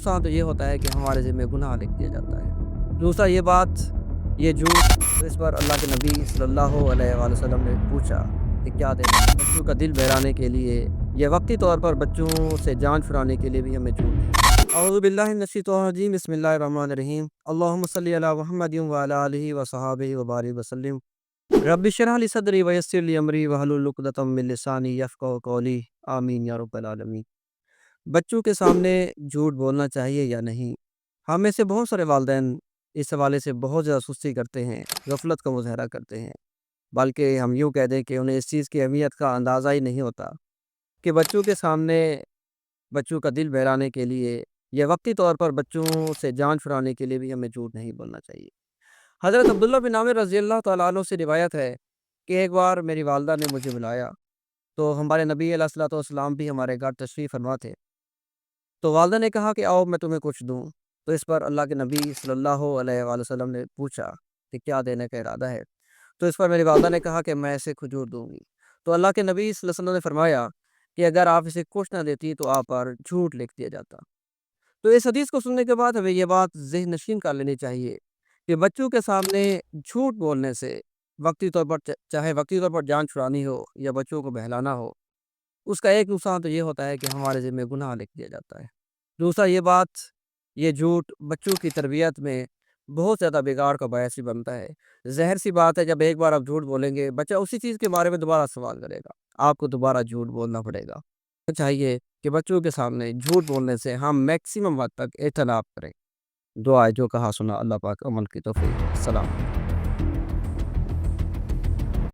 نقصان تو یہ ہوتا ہے کہ ہمارے ذمہ گناہ لکھ دیا جاتا ہے۔ دوسرا یہ بات، یہ جھوٹ، تو اس پر اللہ کے نبی صلی اللہ علیہ وآلہ وسلم نے پوچھا کہ کیا دینا ہے؟ بچوں کا دل بہلانے کے لیے یا وقتی طور پر بچوں سے جان چھڑانے کے لیے بھی ہمیں جھوٹ نہیں بولنا۔ اعوذ باللہ من الشیطان الرجیم، بسم اللہ الرحمن الرحیم، اللہم صلی علی محمد وعلی آلہ وصحابہ وبارک وسلم، رب اشرح لی صدری ویسر لی امری واحلل عقدۃ من لسانی یفقہوا قولی، آمین یا رب العالمین۔ بچوں کے سامنے جھوٹ بولنا چاہیے یا نہیں؟ ہم میں سے بہت سارے والدین اس حوالے سے بہت زیادہ سستی کرتے ہیں، غفلت کا مظاہرہ کرتے ہیں، بلکہ ہم یوں کہہ دیں کہ انہیں اس چیز کی اہمیت کا اندازہ ہی نہیں ہوتا کہ بچوں کے سامنے بچوں کا دل بہلانے کے لیے یا وقتی طور پر بچوں سے جان چھڑانے کے لیے بھی ہمیں جھوٹ نہیں بولنا چاہیے۔ حضرت عبداللہ بن عامر رضی اللہ تعالیٰ عنہ سے روایت ہے کہ ایک بار میری والدہ نے مجھے بلایا، تو ہمارے نبی علیہ الصلوۃ والسلام بھی ہمارے گھر تشریف فرما تھے۔ تو والدہ نے کہا کہ آؤ میں تمہیں کچھ دوں، تو اس پر اللہ کے نبی صلی اللہ علیہ وآلہ وسلم نے پوچھا کہ کیا دینے کا ارادہ ہے؟ تو اس پر میری والدہ نے کہا کہ میں اسے کھجور دوں گی۔ تو اللہ کے نبی صلی اللہ علیہ وسلم نے فرمایا کہ اگر آپ اسے کچھ نہ دیتی تو آپ پر جھوٹ لکھ دیا جاتا۔ تو اس حدیث کو سننے کے بعد ہمیں یہ بات ذہن نشین کر لینی چاہیے کہ بچوں کے سامنے جھوٹ بولنے سے وقتی طور پر چاہے وقتی طور پر جان چھڑانی ہو یا بچوں کو بہلانا ہو، اس کا ایک نقصان تو یہ ہوتا ہے کہ ہمارے ذمہ گناہ لکھ دیا جاتا ہے۔ دوسرا یہ بات، یہ جھوٹ بچوں کی تربیت میں بہت زیادہ بگاڑ کا باعث بھی بنتا ہے۔ ظاہر سی بات ہے، جب ایک بار آپ جھوٹ بولیں گے بچہ اسی چیز کے بارے میں دوبارہ سوال کرے گا، آپ کو دوبارہ جھوٹ بولنا پڑے گا۔ چاہیے کہ بچوں کے سامنے جھوٹ بولنے سے ہم میکسیمم حد تک اجتناب کریں۔ دعا ہے جو کہا سنا اللہ پاک عمل کی توفیق۔ السلام۔